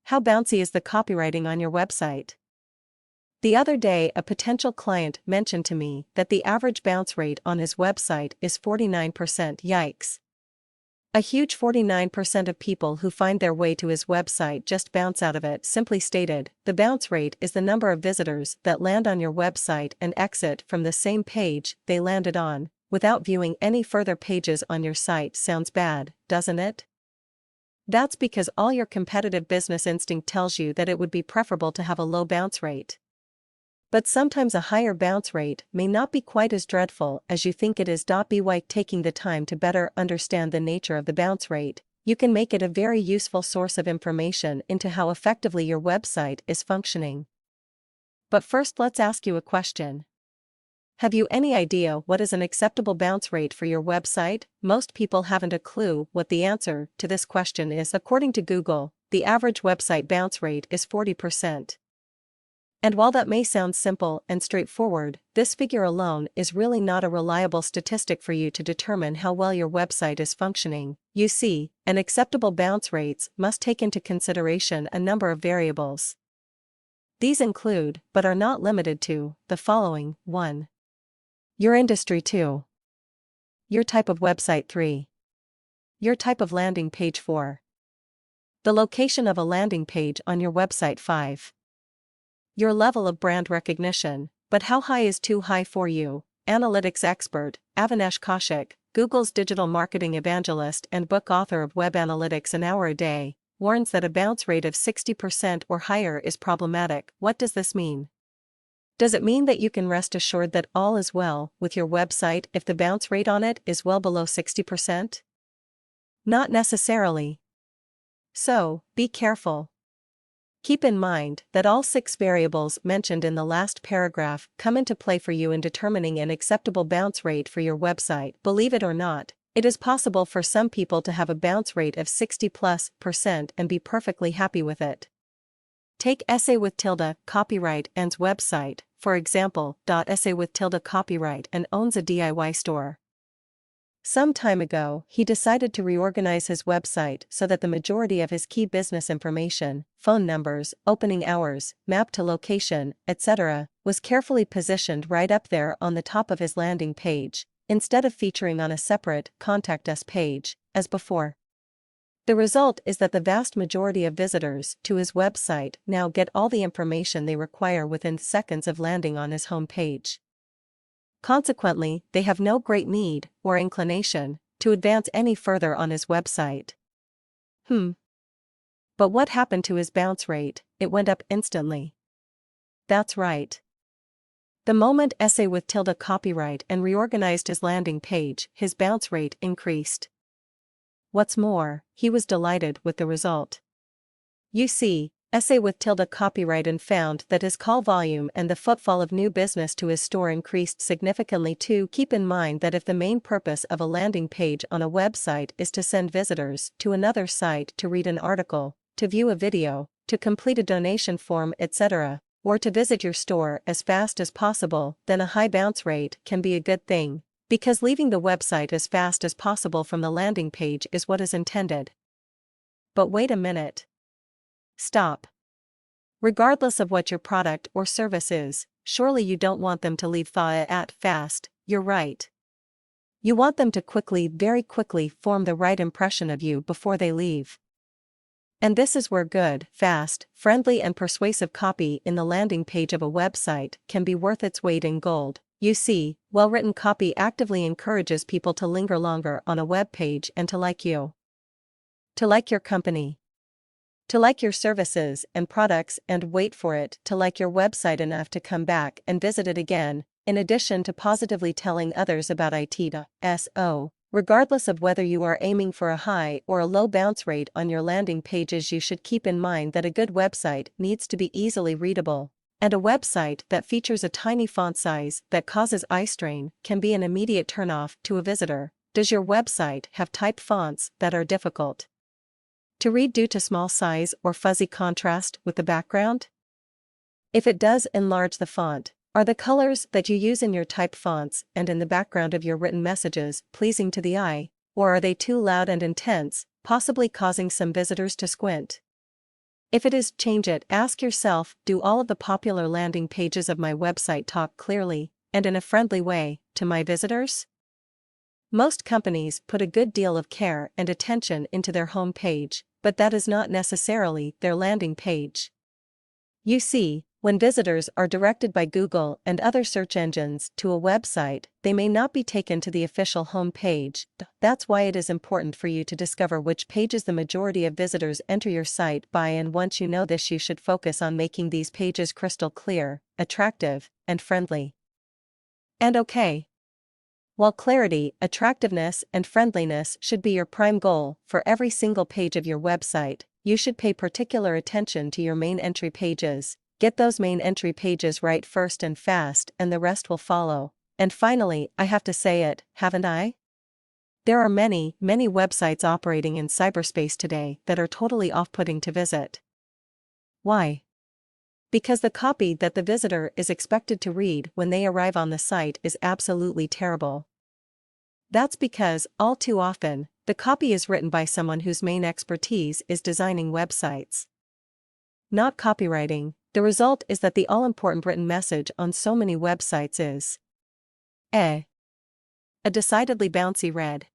How bouncy is the copywriting on your website? The other day, a potential client mentioned to me that the average bounce rate on his website is 49%. Yikes. A huge 49% of people who find their way to his website just bounce out of it. Simply stated, the bounce rate is the number of visitors that land on your website and exit from the same page they landed on, without viewing any further pages on your site. Sounds bad, doesn't it? That's because all your competitive business instinct tells you that it would be preferable to have a low bounce rate. But sometimes a higher bounce rate may not be quite as dreadful as you think it is. By taking the time to better understand the nature of the bounce rate, you can make it a very useful source of information into how effectively your website is functioning. But first, let's ask you a question. Have you any idea what is an acceptable bounce rate for your website? Most people haven't a clue what the answer to this question is. According to Google, the average website bounce rate is 40%. And while that may sound simple and straightforward, this figure alone is really not a reliable statistic for you to determine how well your website is functioning. You see, an acceptable bounce rates must take into consideration a number of variables. These include, but are not limited to, the following: 1. Your industry. 2. Your type of website. 3. Your type of landing page. 4. The location of a landing page on your website. 5. Your level of brand recognition. But how high is too high for you? Analytics expert, Avinash Kaushik, Google's digital marketing evangelist and book author of Web Analytics An Hour a Day, warns that a bounce rate of 60% or higher is problematic. What does this mean? Does it mean that you can rest assured that all is well with your website if the bounce rate on it is well below 60%? Not necessarily. So, be careful. Keep in mind that all 6 variables mentioned in the last paragraph come into play for you in determining an acceptable bounce rate for your website. Believe it or not, it is possible for some people to have a bounce rate of 60+% and be perfectly happy with it. Take Essay with Tilda, Copyright and's website, for example. Essay with Tilda Copyright and owns a DIY store. Some time ago, he decided to reorganize his website so that the majority of his key business information, phone numbers, opening hours, map to location, etc., was carefully positioned right up there on the top of his landing page, instead of featuring on a separate Contact Us page, as before. The result is that the vast majority of visitors to his website now get all the information they require within seconds of landing on his home page. Consequently, they have no great need, or inclination, to advance any further on his website. But what happened to his bounce rate? It went up instantly. That's right. The moment Essay with Tilda Copyright and reorganized his landing page, his bounce rate increased. What's more, he was delighted with the result. You see, Essay with Tilda Copyright and found that his call volume and the footfall of new business to his store increased significantly too. Keep in mind that if the main purpose of a landing page on a website is to send visitors to another site to read an article, to view a video, to complete a donation form, etc., or to visit your store as fast as possible, then a high bounce rate can be a good thing, because leaving the website as fast as possible from the landing page is what is intended. But wait a minute. Stop. Regardless of what your product or service is, surely you don't want them to leave fast. You're right. You want them to quickly, very quickly form the right impression of you before they leave. And this is where good, fast, friendly and persuasive copy in the landing page of a website can be worth its weight in gold. You see, well-written copy actively encourages people to linger longer on a web page and to like you. To like your company. To like your services and products and, wait for it, to like your website enough to come back and visit it again, in addition to positively telling others about it. So, regardless of whether you are aiming for a high or a low bounce rate on your landing pages, you should keep in mind that a good website needs to be easily readable, and a website that features a tiny font size that causes eye strain can be an immediate turnoff to a visitor. Does your website have type fonts that are difficult to read due to small size or fuzzy contrast with the background? If it does, enlarge the font. Are the colors that you use in your type fonts and in the background of your written messages pleasing to the eye, or are they too loud and intense, possibly causing some visitors to squint? If it is, change it. Ask yourself, do all of the popular landing pages of my website talk clearly, and in a friendly way, to my visitors? Most companies put a good deal of care and attention into their home page, but that is not necessarily their landing page. You see, when visitors are directed by Google and other search engines to a website, they may not be taken to the official home page. That's why it is important for you to discover which pages the majority of visitors enter your site by, and once you know this, you should focus on making these pages crystal clear, attractive, and friendly. And okay. While clarity, attractiveness, and friendliness should be your prime goal for every single page of your website, you should pay particular attention to your main entry pages. Get those main entry pages right first and fast, and the rest will follow. And finally, I have to say it, haven't I? There are many websites operating in cyberspace today that are totally off-putting to visit. Why? Because the copy that the visitor is expected to read when they arrive on the site is absolutely terrible. That's because, all too often, the copy is written by someone whose main expertise is designing websites, not copywriting. The result is that the all-important written message on so many websites is a decidedly bouncy red.